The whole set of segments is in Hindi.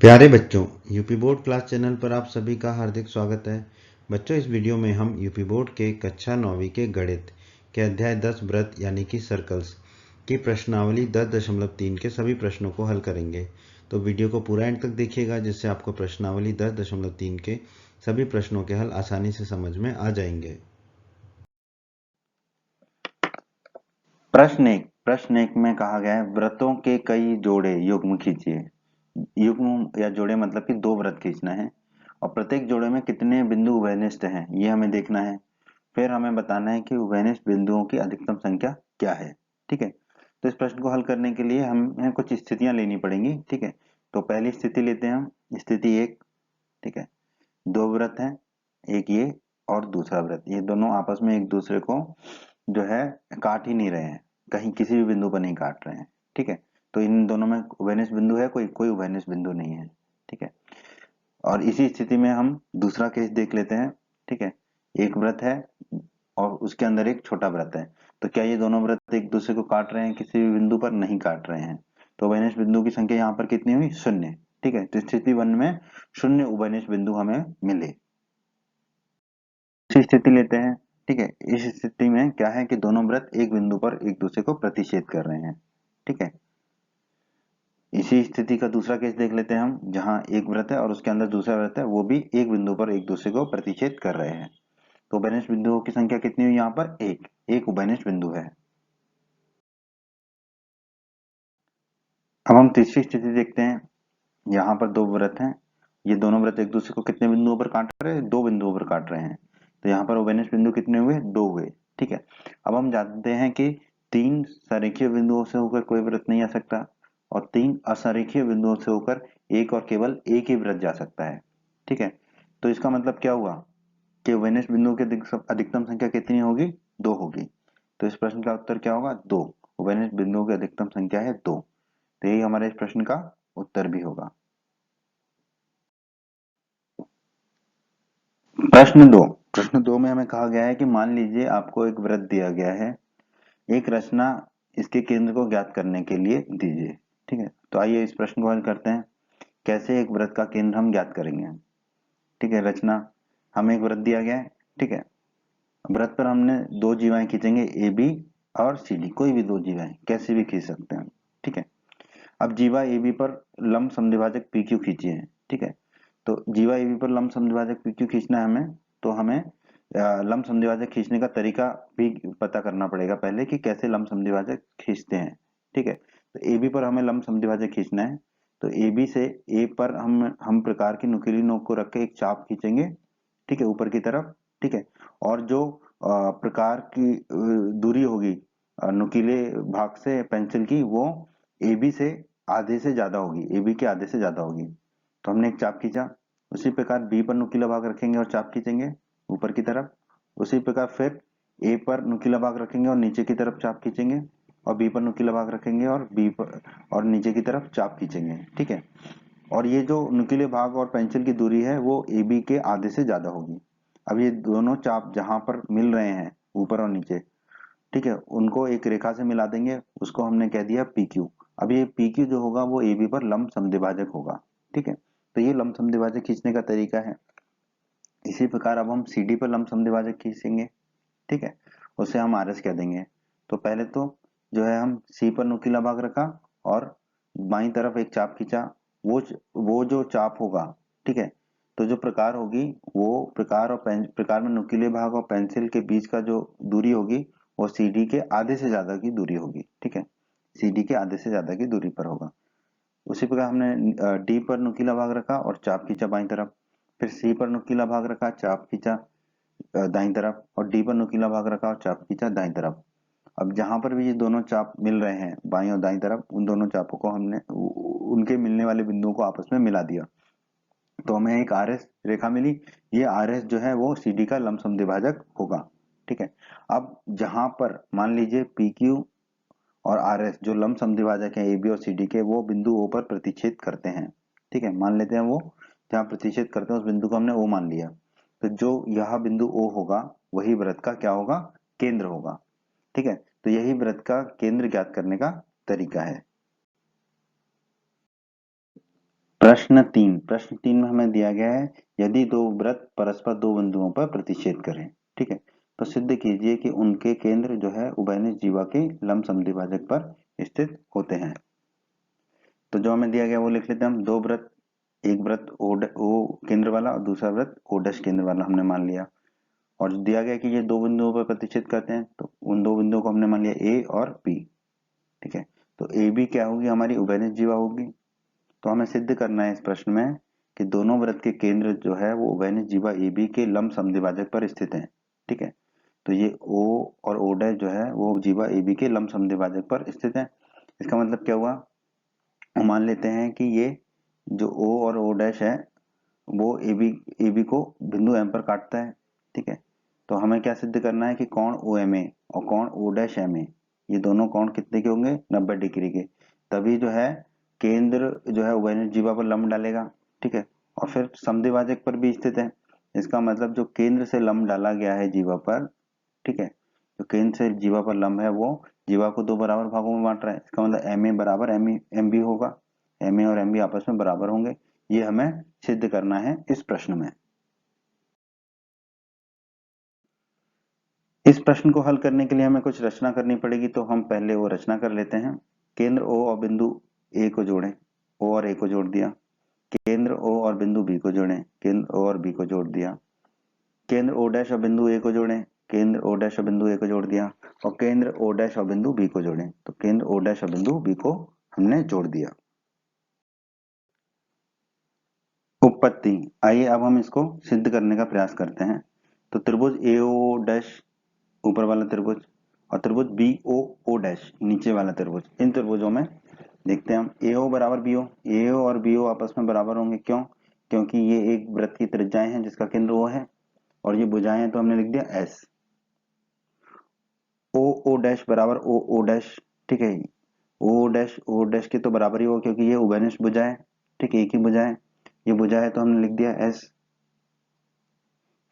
प्यारे बच्चों, यूपी बोर्ड क्लास चैनल पर आप सभी का हार्दिक स्वागत है। बच्चों, इस वीडियो में हम यूपी बोर्ड के कक्षा 9वीं के गणित के अध्याय 10 व्रत यानी कि सर्कल्स की प्रश्नावली 10.3 के सभी प्रश्नों को हल करेंगे। तो वीडियो को पूरा एंड तक देखिएगा, जिससे आपको प्रश्नावली 10.3 के सभी प्रश्नों के हल आसानी से समझ में आ जाएंगे। प्रश्न एक में कहा गया है व्रतों के कई जोड़े युग्म खींचिए। युग्म या जोड़े मतलब कि दो व्रत खींचना है और प्रत्येक जोड़े में कितने बिंदु उभयनिष्ठ हैं ये हमें देखना है। फिर हमें बताना है कि उभयनिष्ठ बिंदुओं की अधिकतम संख्या क्या है। ठीक है, तो इस प्रश्न को हल करने के लिए हमें कुछ स्थितियां लेनी पड़ेंगी। ठीक है, तो पहली स्थिति लेते हैं हम, स्थिति एक। ठीक है, दो व्रत हैं, एक ये और दूसरा व्रत, ये दोनों आपस में एक दूसरे को जो है काट ही नहीं रहे हैं, कहीं किसी भी बिंदु पर नहीं काट रहे हैं। ठीक है, तो इन दोनों में उभयनिष्ठ बिंदु है, कोई कोई उभयनिष्ठ बिंदु नहीं है। ठीक है, और इसी स्थिति में हम दूसरा केस देख लेते हैं। ठीक है, एक व्रत है और उसके अंदर एक छोटा व्रत है, तो क्या ये दोनों व्रत एक दूसरे को काट रहे हैं? किसी भी बिंदु पर नहीं काट रहे हैं, तो उभयनिष्ठ बिंदु की संख्या यहाँ पर कितनी हुई? शून्य। ठीक है, तो स्थिति वन में शून्य उभयनिष्ठ बिंदु हमें मिले। दूसरी स्थिति लेते हैं। ठीक है, इस स्थिति में क्या है कि दोनों व्रत एक बिंदु पर एक दूसरे को प्रतिच्छेद कर रहे हैं। ठीक है, इसी स्थिति का दूसरा केस देख लेते हैं हम, जहां एक व्रत है और उसके अंदर दूसरा व्रत है, वो भी एक बिंदु पर एक दूसरे को प्रतिच्छेद कर रहे हैं। तो उभयनिष्ठ बिंदुओं की संख्या कितनी हुई यहाँ पर? एक उभयनिष्ठ बिंदु है। अब हम तीसरी स्थिति देखते हैं। यहाँ पर दो व्रत हैं, ये दोनों व्रत एक दूसरे को कितने बिंदुओं पर काट रहे हैं? दो बिंदुओं पर काट रहे हैं, तो यहाँ पर उभयनिष्ठ बिंदु कितने हुए? दो हुए। ठीक है, अब हम जानते हैं कि तीन सरेखीय बिंदुओं से होकर कोई व्रत नहीं आ सकता और तीन असरेखीय बिंदुओं से होकर एक और केवल एक ही व्रत जा सकता है। ठीक है, तो इसका मतलब क्या हुआ कि उभयनिष्ठ बिंदुओं की अधिकतम संख्या कितनी होगी? दो होगी। तो इस प्रश्न का उत्तर क्या होगा? दो। उभयनिष्ठ बिंदुओं की अधिकतम संख्या है दो, तो यही हमारे इस प्रश्न का उत्तर भी होगा। प्रश्न दो में हमें कहा गया है कि मान लीजिए आपको एक वृत्त दिया गया है, एक रचना इसके केंद्र को ज्ञात करने के लिए दीजिए। ठीक है, तो आइए इस प्रश्न को हल करते हैं। कैसे एक वृत्त का केंद्र हम ज्ञात करेंगे? ठीक है, रचना, हमें एक वृत्त दिया गया है। ठीक है, वृत्त पर हमने दो जीवाएं खींचेंगे, ए बी और सी डी, कोई भी दो जीवाएं कैसे भी खींच सकते हैं। ठीक है, अब जीवा ए बी पर लंब समद्विभाजक पी क्यू खींचिए। ठीक है, तो जीवा एबी पर लंब समद्विभाजक PQ खींचना है हमें, तो हमें लंब समद्विभाजक खींचने का तरीका भी पता करना पड़ेगा पहले कि कैसे लंब समद्विभाजक खींचते हैं। ठीक है, तो AB पर हमें लंब समद्विभाजक खींचना है, तो AB से A पर हम प्रकार की नुकीली नोक को रख के एक चाप खींचेंगे। ठीक है, ऊपर की तरफ। ठीक है, और जो प्रकार की दूरी होगी नुकीले भाग से पेंसिल की, वो AB से आधे से ज्यादा होगी, AB के आधे से ज्यादा होगी। तो हमने एक चाप खींचा, उसी प्रकार बी पर नुकीला भाग रखेंगे और चाप खींचेंगे ऊपर की तरफ। उसी प्रकार फिर ए पर नुकीला भाग रखेंगे और नीचे की तरफ चाप खींचेंगे, और बी पर नुकीला भाग रखेंगे और बी पर और नीचे की तरफ चाप खींचेंगे। ठीक है, और ये जो नुकीले भाग और पेंसिल की दूरी है वो ए बी के आधे से ज्यादा होगी। अब ये दोनों चाप जहां पर मिल रहे हैं, ऊपर और नीचे, ठीक है, उनको एक रेखा से मिला देंगे, उसको हमने कह दिया पी क्यू। अब ये पी क्यू जो होगा वो ए बी पर लंब समद्विभाजक होगा। ठीक है, तो ये लंब समद्विभाजक खींचने का तरीका है। इसी प्रकार अब हम सी डी पर लंब समद्विभाजक खींचेंगे। ठीक है, उसे हम आर एस कह देंगे। तो पहले तो जो है हम सी पर नुकीला भाग रखा और बाईं तरफ एक चाप खींचा। वो जो चाप होगा, ठीक है, तो जो प्रकार होगी, वो प्रकार और प्रकार में नुकीले भाग और पेंसिल के बीच का जो दूरी होगी वो सी डी के आधे से ज्यादा की दूरी होगी। ठीक है, सी डी के आधे से ज्यादा की दूरी पर होगा। उसी प्रकार हमने डी पर नुकीला भाग रखा और चाप खींचा बाईं तरफ, फिर सी पर नुकीला भाग रखा, चाप खींचा दाईं तरफ, और डी पर नुकीला भाग रखा और चाप खींचा दाईं तरफ। अब जहां पर भी ये दोनों चाप मिल रहे हैं बाईं और दाईं तरफ, उन दोनों चापों को हमने उनके मिलने वाले बिंदुओं को आपस में मिला दिया, तो हमें एक आर एस रेखा मिली। ये आर एस जो है वो सी डी का लंब समद्विभाजक होगा। ठीक है, अब जहां पर मान लीजिए पी क्यू और आर एस जो लंब समद्विभाजक है ए बी और सी डी के, वो बिंदु ओ पर प्रतिच्छेद करते हैं। ठीक है, मान लेते हैं वो जहां प्रतिच्छेद करते हैं उस बिंदु को हमने ओ मान लिया, तो जो यह बिंदु ओ होगा वही वृत्त का क्या होगा? केंद्र होगा। ठीक है, तो यही वृत्त का केंद्र ज्ञात करने का तरीका है। प्रश्न 3 में हमें दिया गया है यदि दो वृत्त परस्पर दो बिंदुओं पर प्रतिच्छेद करें, ठीक है, तो सिद्ध कीजिए कि उनके केंद्र जो है उभयनिष्ठ जीवा के लंब समद्विभाजक पर स्थित होते हैं। तो जो हमें दिया गया वो लिख लेते हैं हम। दो वृत्त, एक वृत्त ओ केंद्र वाला और दूसरा वृत्त ओ डैश केंद्र वाला हमने मान लिया, और दिया गया कि ये दो बिंदुओं पर प्रतिच्छेद करते हैं, तो उन दो बिंदुओं को हमने मान लिया ए और बी, ठीक है। तो ए बी क्या होगी, हमारी उभयनिष्ठ जीवा होगी। तो हमें सिद्ध करना है इस प्रश्न में कि दोनों वृत्त के केंद्र जो है वो उभयनिष्ठ जीवा ए बी के लंब समद्विभाजक पर स्थित है, ठीक है। तो ये ओ और ओ डैश जो है वो जीवा ए बी के लंब समद्विभाजक पर स्थित है। इसका मतलब क्या हुआ, हम मान लेते हैं कि ये जो ओ और ओ डैश है वो ए बी को बिंदु एम पर काटता है, ठीक है। तो हमें क्या सिद्ध करना है कि कोण ओ एम ए और कोण ओ डैश एम ए, ये दोनों कोण कितने के होंगे, 90 डिग्री के। तभी जो है केंद्र जो है उभयनिष्ठ जीवा पर लंब डालेगा, ठीक है, और फिर समद्विभाजक पर भी स्थित है। इसका मतलब जो केंद्र से लंब डाला गया है जीवा पर, ठीक है, जो केंद्र से जीवा पर लंब है वो जीवा को दो बराबर भागों में बांट रहा है। इसका मतलब एम ए बराबर एम बी होगा, एम ए और एम बी आपस में बराबर होंगे। ये हमें सिद्ध करना है इस प्रश्न में। इस प्रश्न को हल करने के लिए हमें कुछ रचना करनी पड़ेगी, तो हम पहले वो रचना कर लेते हैं। केंद्र ओ और बिंदु ए को जोड़ें, ओ और ए को जोड़ दिया। केंद्र ओ और बिंदु बी को जोड़ें, केंद्र ओ और बी को जोड़ दिया। केंद्र ओ डैश और बिंदु ए को जोड़ें, केंद्र ओ डैश और बिंदु ए को जोड़ दिया। और केंद्र ओ डैश और बिंदु बी को जोड़ें, तो केंद्र ओ डैश और बिंदु बी को हमने जोड़ दिया। उपपत्ति, आइए अब हम इसको सिद्ध करने का प्रयास करते हैं। तो त्रिभुज ए ओ डैश ऊपर वाला त्रिभुज और त्रिभुज बी ओ ओ डैश नीचे वाला त्रिभुज, इन त्रिभुजों में देखते हैं हम ए ओ बराबर बी ओ, ए ओ और बी ओ आपस में बराबर होंगे। क्यों, क्योंकि ये एक वृत्त की त्रिज्याएं हैं जिसका केंद्र ओ है, और ये भुजाएं हैं तो हमने लिख दिया एस। ओ ओ डैश बराबर ओ ओ डैश, ठीक है, ओ डैश के तो बराबर ही हो क्योंकि ये उभयनिष्ठ भुजा है, ठीक है, एक ही भुजा है, ये भुजा है तो हमने लिख दिया एस।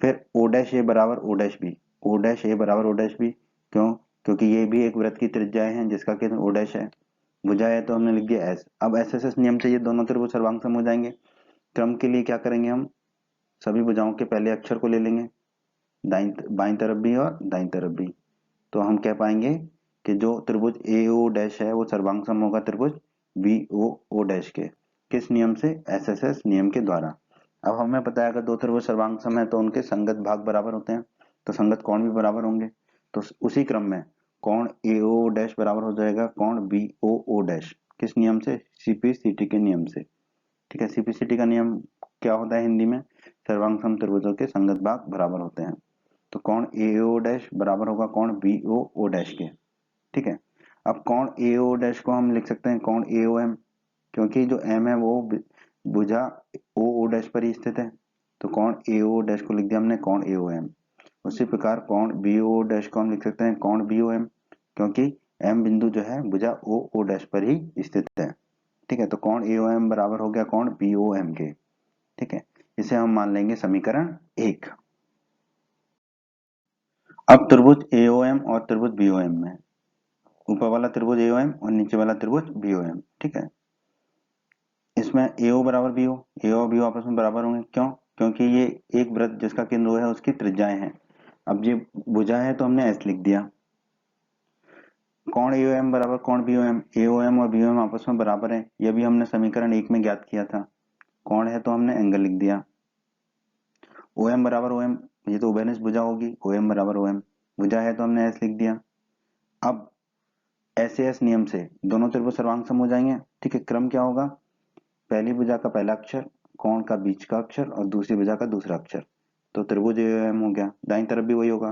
फिर ओ डैश ए बराबर O dash B, O dash A बराबर ओ डैश बी, क्यों, क्योंकि ये भी एक वृत्त की त्रिज्याएं हैं जिसका केंद्र ओ डैश है, भुजा है तो हमने लिख दिया एस। अब एस एस एस नियम से ये दोनों त्रिभुज सर्वांग हो जाएंगे। क्रम के लिए क्या करेंगे, हम सभी भुजाओं के पहले अक्षर को ले लेंगे, दाईं बाईं तरफ भी और दाईं तरफ भी। तो हम कह पाएंगे कि जो त्रिभुज ए ओ डैश है वो सर्वांग सम होगा त्रिभुज बी ओ ओ डैश के। किस नियम से, एस एस एस नियम के द्वारा। अब हमें पता है अगर दो त्रिभुज सर्वांग सम है तो उनके संगत भाग बराबर होते हैं, तो संगत कोण भी बराबर होंगे। तो उसी क्रम में कोण ए ओ डैश बराबर हो जाएगा कोण बी ओ ओ डैश। किस नियम से, सीपीसीटी के नियम से, ठीक है। सीपीसीटी का नियम क्या होता है हिंदी में, सर्वांग सम त्रिभुजों के संगत भाग बराबर होते हैं। तो कोण ए ओ डैश बराबर होगा कोण बी ओ ओ डैश के, ठीक है। अब कोण ए ओ डैश को हम लिख सकते हैं कोण ए ओ एम, क्योंकि जो एम है वो भुजा ओ ओ डैश पर ही स्थित है, तो कोण ए ओ डैश को लिख दिया हमने कोण ए ओ एम। उसी प्रकार कोण बी ओ डैश को हम लिख सकते हैं कोण बी ओ एम, क्योंकि एम बिंदु जो है भुजा ओ ओ डैश पर ही स्थित है, ठीक है। तो कोण ए ओ एम बराबर हो गया कोण बी ओ एम के, ठीक है। इसे हम मान लेंगे समीकरण 1। अब त्रिभुज एओएम और त्रिभुज बीओएम में, ऊपर वाला त्रिभुज एओएम और नीचे वाला त्रिभुज बीओएम, ठीक है। इसमें एओ बराबर बीओ, एओ और बीओ आपस में बराबर होंगे। क्यों, क्योंकि ये एक वृत्त जिसका केंद्र O है उसकी त्रिज्याएं हैं। अब ये भुजा है तो हमने एस लिख दिया। कोण एओएम बराबर कोण बीओएम, एओएम और बीओएम आपस में बराबर है, यह भी हमने समीकरण 1 में ज्ञात किया था। कोण है तो हमने एंगल लिख दिया। ओएम बराबर ओएम, ये तो उभयनिष्ठ भुजा होगी, ओएम बराबर ओएम, भुजा है तो हमने एस लिख दिया। अब एस नियम से दोनों त्रिभुज सर्वांग सम हो जाएंगे, ठीक है। क्रम क्या होगा, पहली भुजा का पहला अक्षर, कोण का बीच का अक्षर और दूसरी भुजा का दूसरा अक्षर, तो त्रिभुज एओएम हो गया। दाईं तरफ भी वही होगा,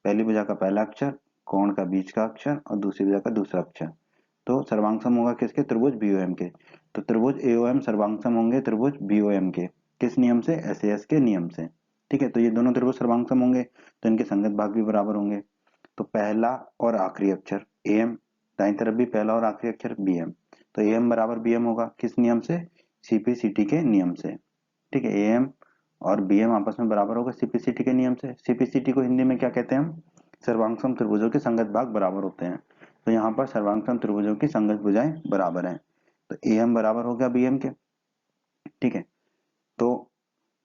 पहली भुजा का पहला अक्षर, कोण का बीच का अक्षर और दूसरी भुजा का दूसरा अक्षर, तो सर्वांग सम होगा किसके, त्रिभुज बीओएम के। तो त्रिभुज एओएम सर्वांग सम होंगे त्रिभुज बीओएम के, किस नियम से, एस के नियम से, ठीक है। तो ये दोनों त्रिभुज सर्वांग सम होंगे तो इनके संगत भाग भी बराबर होंगे। तो पहला और आखिरी अक्षर एम, दाईं तरफ भी पहला और आखिरी अक्षर बी एम, तो ए एम बराबर बी एम होगा किस नियम से, सीपीसीटी के नियम से, ठीक है। ए एम और बी एम आपस में बराबर होगा सीपीसीटी के नियम से। सीपीसीटी को हिंदी में क्या कहते हैं हम, सर्वांगसम त्रिभुजों के संगत भाग बराबर होते हैं। तो यहाँ पर सर्वांगसम त्रिभुजों की संगत भुजाएं बराबर हैं, तो ए एम बराबर हो गया बी एम के। ठीक है, तो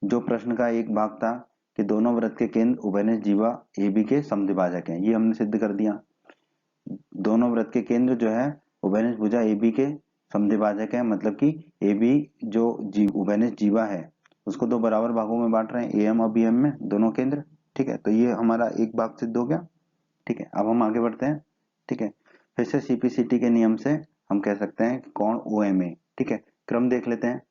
जो प्रश्न का एक भाग था कि दोनों वृत्त के केंद्र उभयनिष्ठ जीवा AB के समद्विभाजक हैं, ये हमने सिद्ध कर दिया। दोनों वृत्त के केंद्र जो है उभयनिष्ठ भुजा AB के समद्विभाजक है, मतलब कि AB जो उभयनिष्ठ जीवा है उसको दो बराबर भागों में बांट रहे हैं, AM और BM में दोनों केंद्र। ठीक है, तो ये हमारा एक भाग सिद्ध हो गया। ठीक है, अब हम आगे बढ़ते हैं। ठीक है, फिर से CPCT के नियम से हम कह सकते हैं कि कोण OMA। ठीक है, क्रम देख लेते हैं,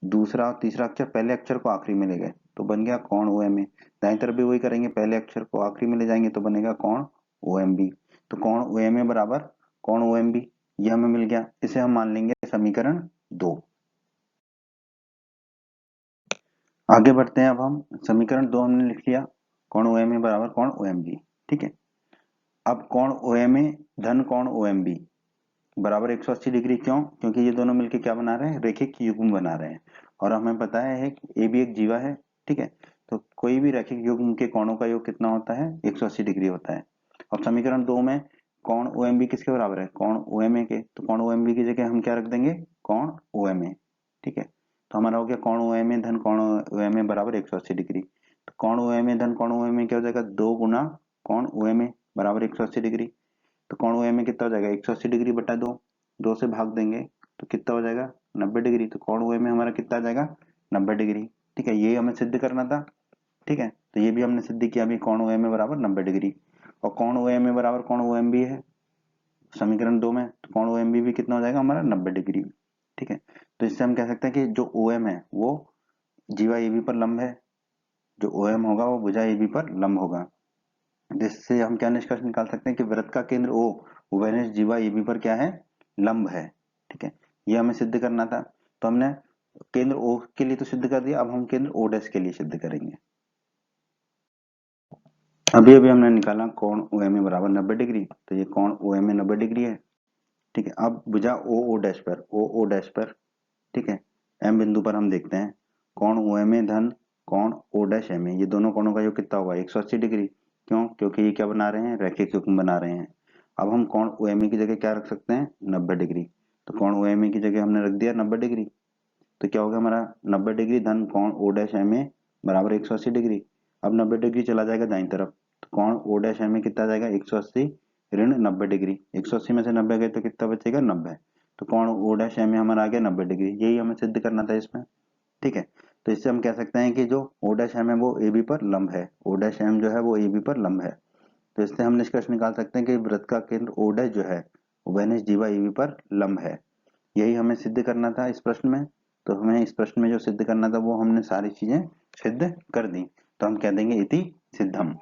दूसरा और तीसरा अक्षर पहले अक्षर को आखिरी में ले गए तो बन गया कोण OMA। दाईं तरफ भी वही करेंगे, पहले अक्षर को आखिरी में ले जाएंगे तो बनेगा कोण OMB। तो कोण OMA बराबर कोण OMB, ये हमें मिल गया। इसे हम मान लेंगे समीकरण 2। आगे बढ़ते हैं, अब हम समीकरण 2 हमने लिख लिया, कोण OMA बराबर कोण OMB। ठीक है, अब कोण OMA धन कोण OMB बराबर 180 डिग्री। क्यों? क्योंकि ये दोनों मिलके क्या बना रहे हैं, रैखिक युग्म बना रहे हैं, और हमें पता है कि AB एक जीवा है। ठीक है, तो कोई भी रैखिक युग्म के कोणों का योग कितना होता है, 180 डिग्री होता है। अब समीकरण 2 में कोण OMB किसके बराबर है, कोण OMA के, तो कोण OMB की जगह हम क्या रख देंगे, कोण OMA। ठीक है, तो हमारा हो गया कोण OMA धन कोण OMA बराबर 180 डिग्री। तो कोण OMA धन कोण OMA क्या हो जाएगा, 2 गुना कोण OMA बराबर 180 डिग्री। तो कोण OMA कितना हो जाएगा, 180 डिग्री बटा 2, 2 से भाग देंगे तो कितना हो जाएगा, 90 डिग्री। तो कोण OMA हमारा कितना आ जाएगा, 90 डिग्री। ठीक है, ये हमें सिद्ध करना था। ठीक है, तो ये भी हमने सिद्ध किया अभी, कोण OMA बराबर 90 डिग्री। और कोण OMA बराबर कोण OMB है समीकरण 2 में, तो कोण OMB भी कितना हो जाएगा हमारा, 90 डिग्री। ठीक है, तो इससे हम कह सकते हैं कि जो OM है वो जीवा AB पर लंब है, जो OM होगा वो भुजा AB पर लंब होगा। जिससे हम क्या निष्कर्ष निकाल सकते हैं कि वृत्त का केंद्र O उभयनिष्ठ जीवा AB पर क्या है, लंब है। ठीक है, ये हमें सिद्ध करना था, तो हमने केंद्र O के लिए तो सिद्ध कर दिया, अब हम केंद्र O' के लिए सिद्ध करेंगे। अभी अभी हमने निकाला कोण OMA बराबर 90 डिग्री, तो ये कोण OMA 90 डिग्री है। ठीक है, अब भुजा OO' पर ठीक है, M बिंदु पर हम देखते हैं कोण OMA धन कोण O'MA, ये दोनों कोणों का योग कितना होगा, 180 डिग्री। क्यों? क्योंकि ये क्या बना रहे हैं, रैखिक युग्म बना रहे हैं। अब हम कोण OMA की जगह क्या रख सकते हैं, 90 डिग्री। तो कोण OMA की जगह हमने रख दिया 90 डिग्री, तो क्या होगा हमारा 90 डिग्री धन कोण O'MA बराबर 180 डिग्री। अब 90 डिग्री चला जाएगा दाईं तरफ, तो कोण O'MA कितना जाएगा, 180 ऋण 90 डिग्री। 180 में से 90 गए तो कितना बचेगा, 90। तो कोण O'MA हमारा आ गया 90 डिग्री, यही हमें सिद्ध करना था इसमें। ठीक है, तो इससे हम कह सकते हैं कि जो O'M है वो AB पर लंब है, O'M जो है वो AB पर लंब है। तो इससे हम निष्कर्ष निकाल सकते हैं कि वृत्त का केंद्र O' जो है उभयनिष्ठ जीवा AB पर लंब है। यही हमें सिद्ध करना था इस प्रश्न में। तो हमें इस प्रश्न में जो सिद्ध करना था वो हमने सारी चीजें सिद्ध कर दी, तो हम कह देंगे इति सिद्धम।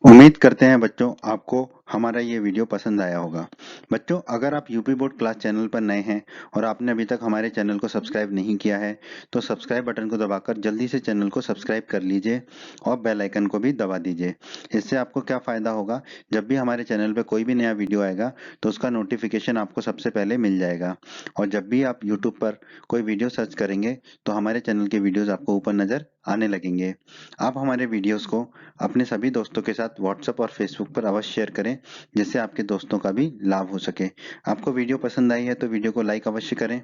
उम्मीद करते हैं बच्चों आपको हमारा ये वीडियो पसंद आया होगा। बच्चों, अगर आप यूपी बोर्ड क्लास चैनल पर नए हैं और आपने अभी तक हमारे चैनल को सब्सक्राइब नहीं किया है तो सब्सक्राइब बटन को दबाकर जल्दी से चैनल को सब्सक्राइब कर लीजिए और बेल आइकन को भी दबा दीजिए। इससे आपको क्या फ़ायदा होगा, जब भी हमारे चैनल पर कोई भी नया वीडियो आएगा तो उसका नोटिफिकेशन आपको सबसे पहले मिल जाएगा। और जब भी आप यूट्यूब पर कोई वीडियो सर्च करेंगे तो हमारे चैनल के वीडियोज़ आपको ऊपर नज़र आने लगेंगे। आप हमारे वीडियोज़ को अपने सभी दोस्तों के साथ व्हाट्सएप और फेसबुक पर अवश्य शेयर करें, जिससे आपके दोस्तों का भी लाभ हो सके। आपको वीडियो पसंद आई है तो वीडियो को लाइक अवश्य करें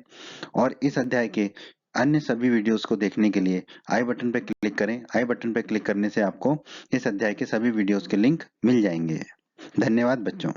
और इस अध्याय के अन्य सभी वीडियोस को देखने के लिए आई बटन पर क्लिक करें। आई बटन पर क्लिक करने से आपको इस अध्याय के सभी वीडियोस के लिंक मिल जाएंगे। धन्यवाद बच्चों।